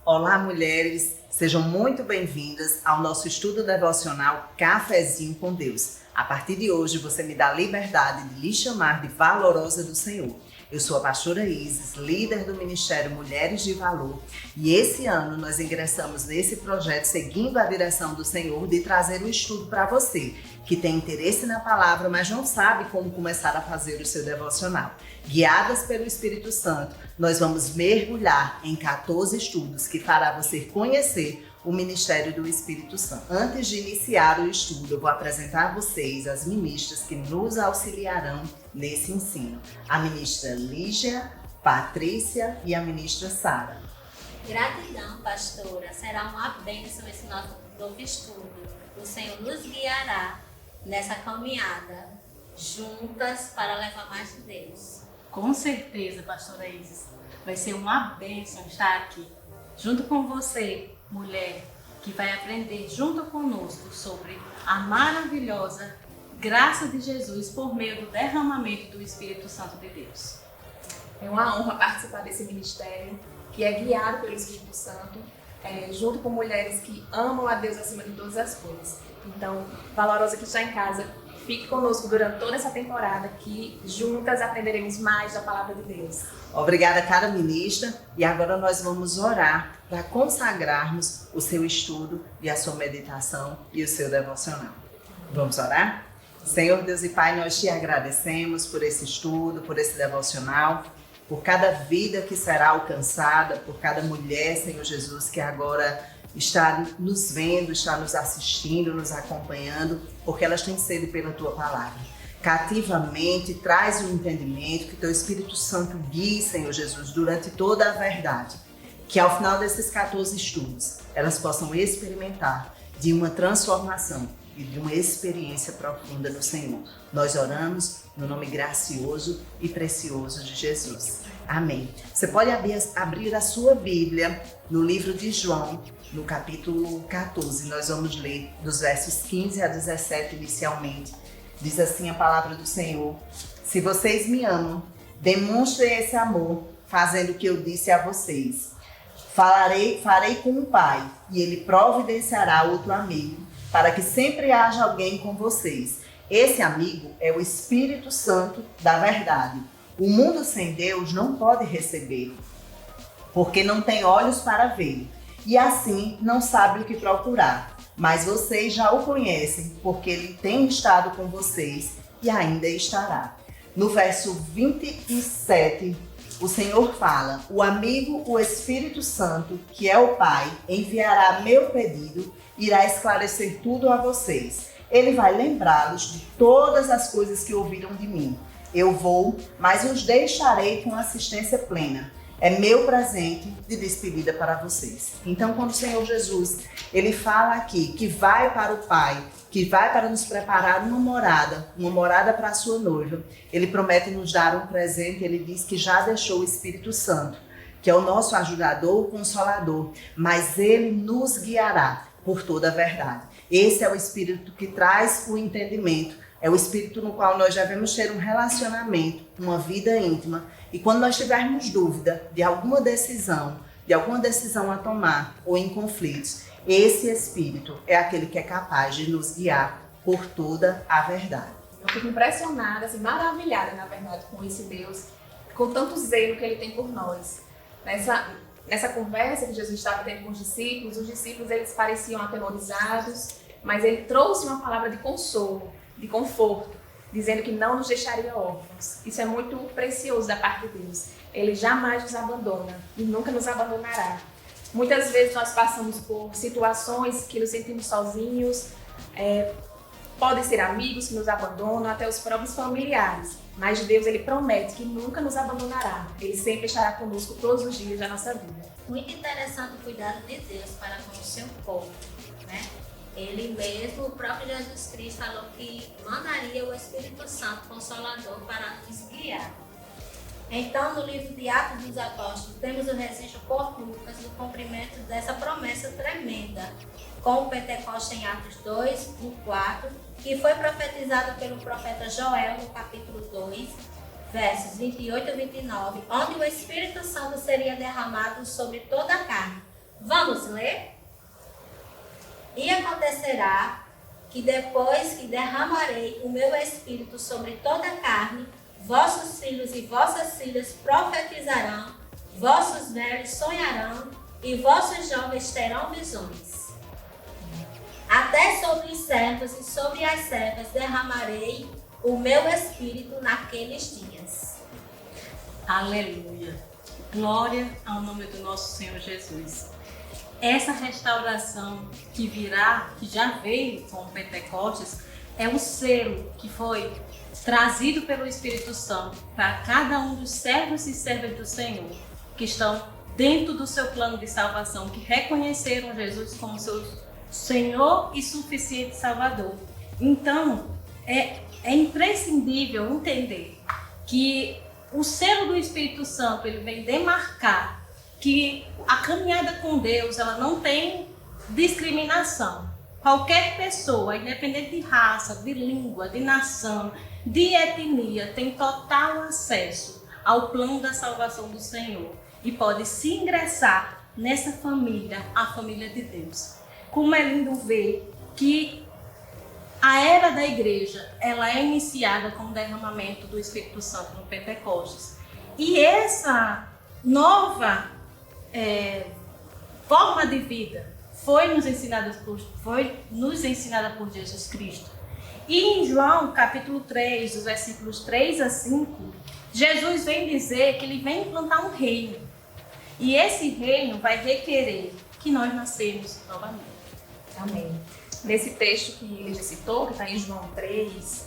Olá, mulheres! Sejam muito bem-vindas ao nosso estudo devocional Cafezinho com Deus. A partir de hoje, você me dá a liberdade de lhe chamar de valorosa do Senhor. Eu sou a pastora Isis, líder do Ministério Mulheres de Valor, e esse ano nós ingressamos nesse projeto seguindo a direção do Senhor de trazer um estudo para você que tem interesse na palavra, mas não sabe como começar a fazer o seu devocional. Guiadas pelo Espírito Santo, nós vamos mergulhar em 14 estudos que fará você conhecer o Ministério do Espírito Santo. Antes de iniciar o estudo, eu vou apresentar a vocês as ministras que nos auxiliarão nesse ensino. A ministra Lígia, Patrícia e a ministra Sara. Gratidão, pastora. Será uma bênção esse nosso novo estudo. O Senhor nos guiará nessa caminhada juntas para levar mais de Deus. Com certeza, pastora Isis. Vai ser uma bênção estar aqui junto com você, mulher, que vai aprender junto conosco sobre a maravilhosa graça de Jesus por meio do derramamento do Espírito Santo de Deus. É uma honra participar desse ministério que é guiado pelo Espírito Santo, junto com mulheres que amam a Deus acima de todas as coisas. Então, valorosa que está em casa, fique conosco durante toda essa temporada que juntas aprenderemos mais da palavra de Deus. Obrigada, cara ministra. E agora nós vamos orar para consagrarmos o seu estudo e a sua meditação e o seu devocional. Vamos orar? Senhor Deus e Pai, nós te agradecemos por esse estudo, por esse devocional, por cada vida que será alcançada, por cada mulher, Senhor Jesus, que agora está nos vendo, está nos assistindo, nos acompanhando, porque elas têm sede pela Tua palavra. Cativamente, traz o entendimento, que Teu Espírito Santo guie, Senhor Jesus, durante toda a verdade. Que ao final desses 14 estudos, elas possam experimentar de uma transformação e de uma experiência profunda no Senhor. Nós oramos no nome gracioso e precioso de Jesus. Amém. Você pode abrir a sua Bíblia no livro de João, no capítulo 14. Nós vamos ler dos versos 15 a 17 inicialmente. Diz assim a palavra do Senhor: se vocês me amam, demonstrem esse amor, fazendo o que eu disse a vocês. Farei com o Pai, e Ele providenciará outro amigo, para que sempre haja alguém com vocês. Esse amigo é o Espírito Santo da verdade. O mundo sem Deus não pode recebê-lo, porque não tem olhos para vê-lo, e assim não sabe o que procurar. Mas vocês já o conhecem, porque ele tem estado com vocês e ainda estará. No verso 27, o Senhor fala: o amigo, o Espírito Santo, que é o Pai, enviará meu pedido, irá esclarecer tudo a vocês. Ele vai lembrá-los de todas as coisas que ouviram de mim. Eu vou, mas os deixarei com assistência plena. É meu presente de despedida para vocês. Então, quando o Senhor Jesus, Ele fala aqui que vai para o Pai, que vai para nos preparar uma morada para a sua noiva, Ele promete nos dar um presente. Ele diz que já deixou o Espírito Santo, que é o nosso ajudador, o consolador, mas Ele nos guiará por toda a verdade. Esse é o Espírito que traz o entendimento. É o Espírito no qual nós devemos ter um relacionamento, uma vida íntima. E quando nós tivermos dúvida de alguma decisão a tomar ou em conflitos, esse Espírito é aquele que é capaz de nos guiar por toda a verdade. Eu fico impressionada, assim, maravilhada, na verdade, com esse Deus, com tanto zelo que Ele tem por nós. Nessa conversa que Jesus estava tendo com os discípulos eles pareciam atemorizados, mas Ele trouxe uma palavra de consolo, de conforto, dizendo que não nos deixaria órfãos. Isso é muito precioso da parte de Deus. Ele jamais nos abandona e nunca nos abandonará. Muitas vezes nós passamos por situações que nos sentimos sozinhos, podem ser amigos que nos abandonam, até os próprios familiares. Mas Deus, Ele promete que nunca nos abandonará. Ele sempre estará conosco todos os dias da nossa vida. Muito interessante o cuidado de Deus para com o seu povo, né? Ele mesmo, o próprio Jesus Cristo, falou que mandaria o Espírito Santo Consolador para nos guiar. Então, no livro de Atos dos Apóstolos, temos o registro por Lucas do cumprimento dessa promessa tremenda, com o Pentecostes em Atos 2, 4, que foi profetizado pelo profeta Joel no capítulo 2, versos 28 e 29, onde o Espírito Santo seria derramado sobre toda a carne, Vamos ler? E acontecerá que depois que derramarei o meu espírito sobre toda a carne, vossos filhos e vossas filhas profetizarão, vossos velhos sonharão e vossos jovens terão visões. Até sobre os servos e sobre as servas derramarei o meu espírito naqueles dias. Aleluia. Glória ao nome do nosso Senhor Jesus. Essa restauração que virá, que já veio com o Pentecostes, é um selo que foi trazido pelo Espírito Santo para cada um dos servos e servas do Senhor, que estão dentro do seu plano de salvação, que reconheceram Jesus como seu Senhor e suficiente Salvador. Então, é imprescindível entender que o selo do Espírito Santo, ele vem demarcar que a caminhada com Deus, ela não tem discriminação. Qualquer pessoa, independente de raça, de língua, de nação, de etnia, tem total acesso ao plano da salvação do Senhor e pode se ingressar nessa família, a família de Deus. Como é lindo ver que a era da igreja, ela é iniciada com o derramamento do Espírito Santo no Pentecostes. E essa nova forma de vida foi nos ensinada por Jesus Cristo. E em João, capítulo 3, os versículos 3 a 5, Jesus vem dizer que ele vem implantar um reino. E esse reino vai requerer que nós nascemos novamente. Amém. Nesse texto que ele já citou, que está em João 3,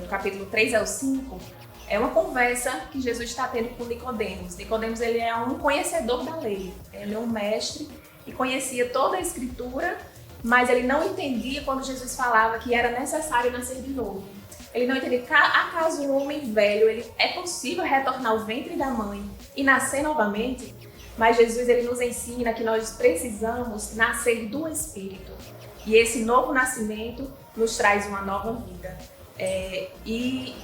no capítulo 3 ao 5, é uma conversa que Jesus está tendo com Nicodemos. Nicodemos, ele é um conhecedor da lei, ele é um mestre e conhecia toda a Escritura, mas ele não entendia quando Jesus falava que era necessário nascer de novo. Ele não entendia, acaso um homem velho, é possível retornar ao ventre da mãe e nascer novamente? Mas Jesus, ele nos ensina que nós precisamos nascer do Espírito. E esse novo nascimento nos traz uma nova vida. E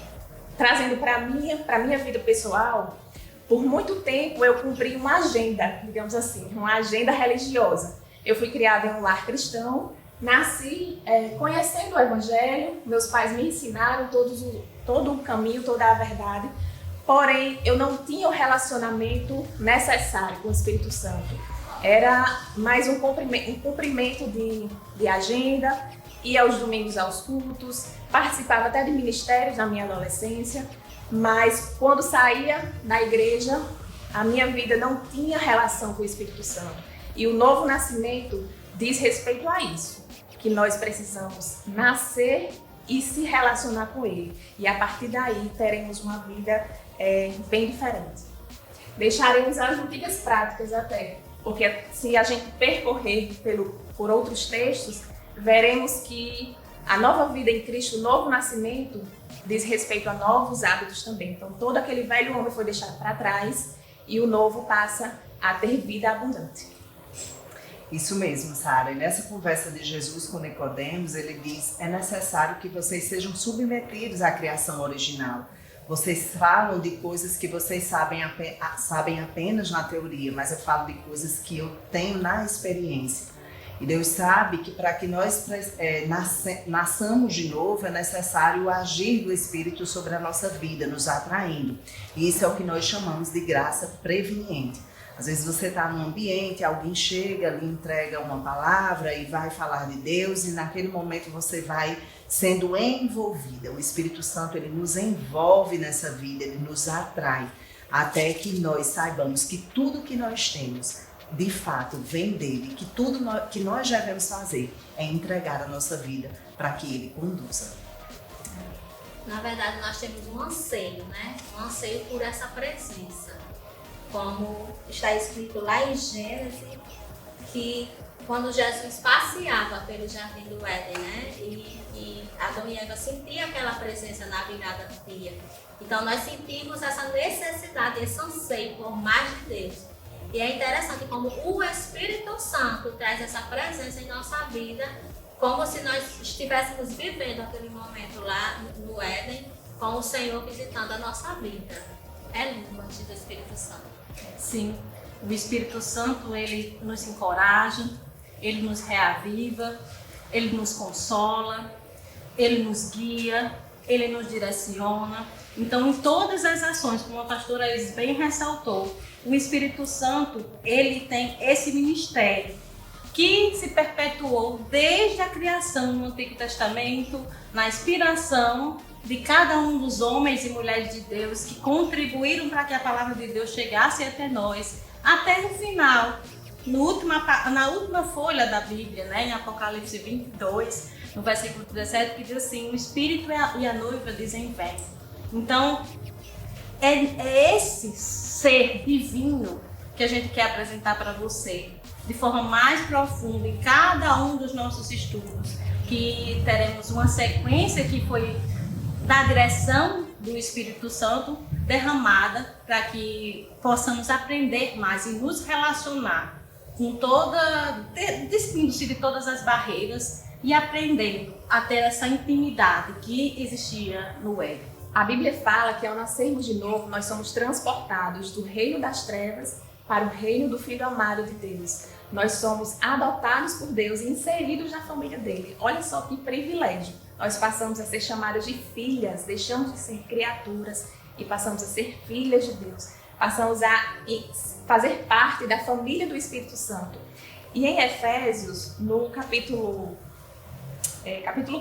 trazendo para a minha vida pessoal, por muito tempo eu cumpri uma agenda, digamos assim, uma agenda religiosa. Eu fui criada em um lar cristão, nasci conhecendo o Evangelho, meus pais me ensinaram todo o caminho, toda a verdade, porém eu não tinha o relacionamento necessário com o Espírito Santo. Era mais um cumprimento de agenda, ia aos domingos aos cultos, participava até de ministérios na minha adolescência, mas quando saía da igreja, a minha vida não tinha relação com o Espírito Santo. E o novo nascimento diz respeito a isso, que nós precisamos nascer e se relacionar com Ele. E a partir daí teremos uma vida bem diferente. Deixaremos as antigas práticas até, porque se a gente percorrer por outros textos, veremos que a nova vida em Cristo, o novo nascimento, diz respeito a novos hábitos também. Então, todo aquele velho homem foi deixado para trás e o novo passa a ter vida abundante. Isso mesmo, Sara. E nessa conversa de Jesus com Nicodemos, ele diz: é necessário que vocês sejam submetidos à criação original. Vocês falam de coisas que vocês sabem apenas na teoria, mas eu falo de coisas que eu tenho na experiência. E Deus sabe que para que nós nasçamos de novo é necessário o agir do Espírito sobre a nossa vida, nos atraindo. E isso é o que nós chamamos de graça preveniente. Às vezes você está num ambiente, alguém chega, lhe entrega uma palavra e vai falar de Deus e naquele momento você vai sendo envolvida. O Espírito Santo, ele nos envolve nessa vida, ele nos atrai até que nós saibamos que tudo que nós temos de fato vem dele, que tudo que nós devemos fazer é entregar a nossa vida para que ele conduza. Na verdade, nós temos um anseio, né? Um anseio por essa presença. Como está escrito lá em Gênesis, que quando Jesus passeava pelo Jardim do Éden, né? E Adão e Eva sentiam aquela presença na virada do dia. Então, nós sentimos essa necessidade, esse anseio por mais de Deus. E é interessante como o Espírito Santo traz essa presença em nossa vida, como se nós estivéssemos vivendo aquele momento lá no Éden, com o Senhor visitando a nossa vida. É lindo o agir do Espírito Santo. Sim, O Espírito Santo, ele nos encoraja, ele nos reaviva, ele nos consola, ele nos guia, ele nos direciona. Então, em todas as ações, como a pastora Isis bem ressaltou, o Espírito Santo, ele tem esse ministério que se perpetuou desde a criação no Antigo Testamento, na inspiração de cada um dos homens e mulheres de Deus que contribuíram para que a palavra de Deus chegasse até nós, até no final, na última folha da Bíblia, né, em Apocalipse 22, no versículo 17, que diz assim: o Espírito e a noiva dizem vem. Então, é esse ser divino que a gente quer apresentar para você, de forma mais profunda, em cada um dos nossos estudos, que teremos uma sequência que foi da direção do Espírito Santo derramada para que possamos aprender mais e nos relacionar com despindo-se de todas as barreiras e aprendendo a ter essa intimidade que existia no Éden. A Bíblia fala que ao nascermos de novo, nós somos transportados do reino das trevas para o reino do Filho amado de Deus. Nós somos adotados por Deus e inseridos na família dele. Olha só que privilégio. Nós passamos a ser chamadas de filhas, deixamos de ser criaturas e passamos a ser filhas de Deus. Passamos a fazer parte da família do Espírito Santo. E em Efésios, no capítulo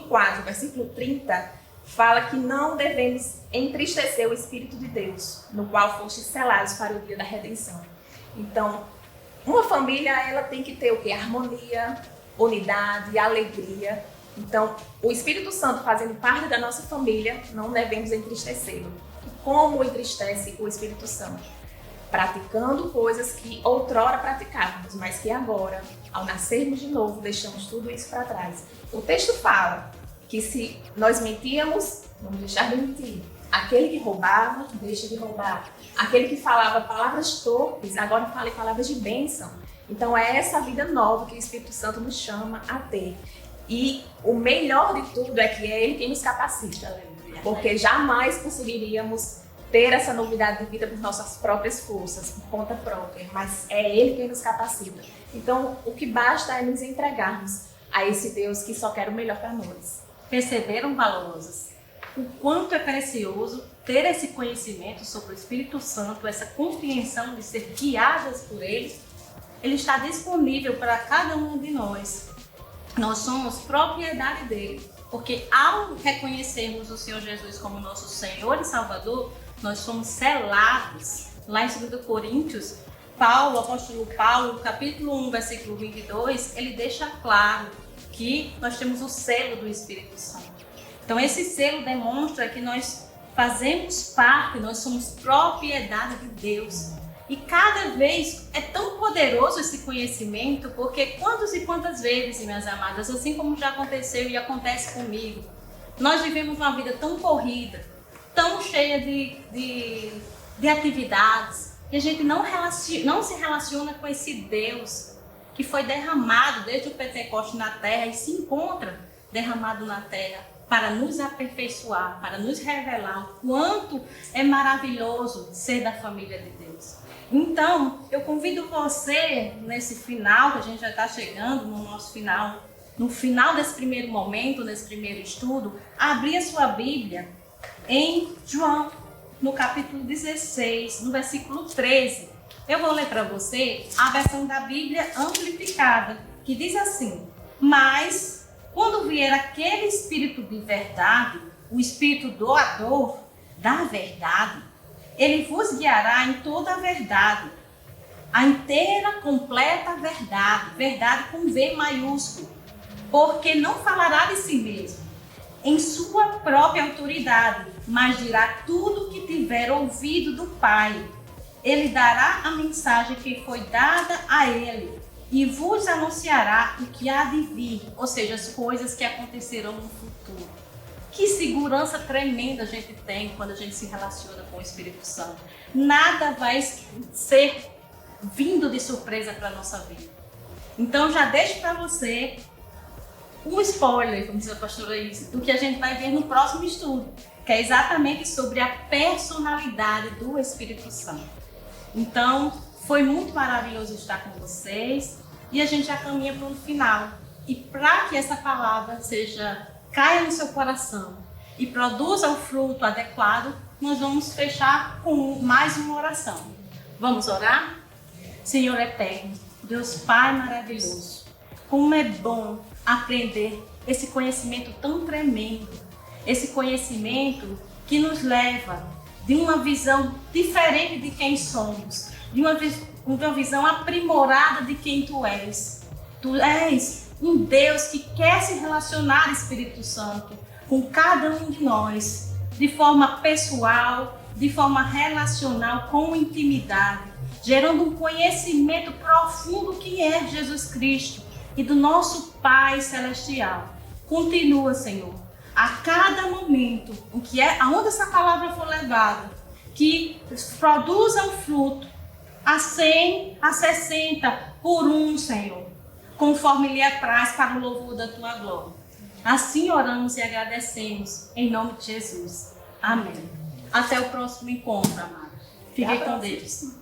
4, versículo 30, fala que não devemos entristecer o Espírito de Deus, no qual fostes selados para o dia da redenção. Então, uma família, ela tem que ter o quê? Harmonia, unidade, alegria. Então, o Espírito Santo fazendo parte da nossa família, não devemos entristecê-lo. Como entristece o Espírito Santo? Praticando coisas que outrora praticávamos, mas que agora, ao nascermos de novo, deixamos tudo isso para trás. O texto fala que se nós mentíamos, vamos deixar de mentir. Aquele que roubava, deixa de roubar. Aquele que falava palavras torpes, agora fala palavras de bênção. Então é essa vida nova que o Espírito Santo nos chama a ter. E o melhor de tudo é que é Ele quem nos capacita. Porque jamais conseguiríamos ter essa novidade de vida por nossas próprias forças, por conta própria. Mas é Ele quem nos capacita. Então o que basta é nos entregarmos a esse Deus que só quer o melhor para nós. Perceberam, valorosas, o quanto é precioso ter esse conhecimento sobre o Espírito Santo, essa compreensão de ser guiadas por Ele? Ele está disponível para cada um de nós. Nós somos propriedade dele, porque ao reconhecermos o Senhor Jesus como nosso Senhor e Salvador, nós somos selados. Lá em 2 Coríntios, o apóstolo Paulo, no capítulo 1, versículo 22, ele deixa claro que nós temos o selo do Espírito Santo. Então esse selo demonstra que nós fazemos parte, nós somos propriedade de Deus. E cada vez é tão poderoso esse conhecimento, porque quantas e quantas vezes, minhas amadas, assim como já aconteceu e acontece comigo, nós vivemos uma vida tão corrida, tão cheia de atividades, e a gente não se relaciona com esse Deus que foi derramado desde o Pentecoste na terra e se encontra derramado na terra para nos aperfeiçoar, para nos revelar o quanto é maravilhoso ser da família de Deus. Então, eu convido você, nesse final, que a gente já está chegando no final desse primeiro momento, nesse primeiro estudo, a abrir a sua Bíblia em João, no capítulo 16, no versículo 13. Eu vou ler para você a versão da Bíblia amplificada, que diz assim: mas quando vier aquele Espírito de verdade, o Espírito doador da verdade, ele vos guiará em toda a verdade, a inteira, completa verdade, verdade com V maiúsculo, porque não falará de si mesmo, em sua própria autoridade, mas dirá tudo o que tiver ouvido do Pai. Ele dará a mensagem que foi dada a ele e vos anunciará o que há de vir, ou seja, as coisas que acontecerão no futuro. Que segurança tremenda a gente tem quando a gente se relaciona com o Espírito Santo. Nada vai ser vindo de surpresa para a nossa vida. Então já deixo para você um spoiler, como diz a pastora Isis, do que a gente vai ver no próximo estudo, que é exatamente sobre a personalidade do Espírito Santo. Então, Foi muito maravilhoso estar com vocês e a gente já caminha para o final. E para que essa palavra caia no seu coração e produza o fruto adequado, nós vamos fechar com mais uma oração. Vamos orar? Senhor eterno, Deus Pai maravilhoso, como é bom aprender esse conhecimento tão tremendo, esse conhecimento que nos leva de uma visão diferente de quem somos, de uma visão aprimorada de quem Tu és. Tu és um Deus que quer se relacionar, Espírito Santo, com cada um de nós, de forma pessoal, de forma relacional, com intimidade, gerando um conhecimento profundo que é Jesus Cristo e do nosso Pai Celestial. Continua, Senhor, a cada momento, aonde essa palavra for levada, que produza um fruto a 100, a 60 por um, Senhor, conforme lhe apraz para o louvor da Tua glória. Assim oramos e agradecemos, em nome de Jesus. Amém. Até o próximo encontro, amados. Fiquem com Deus.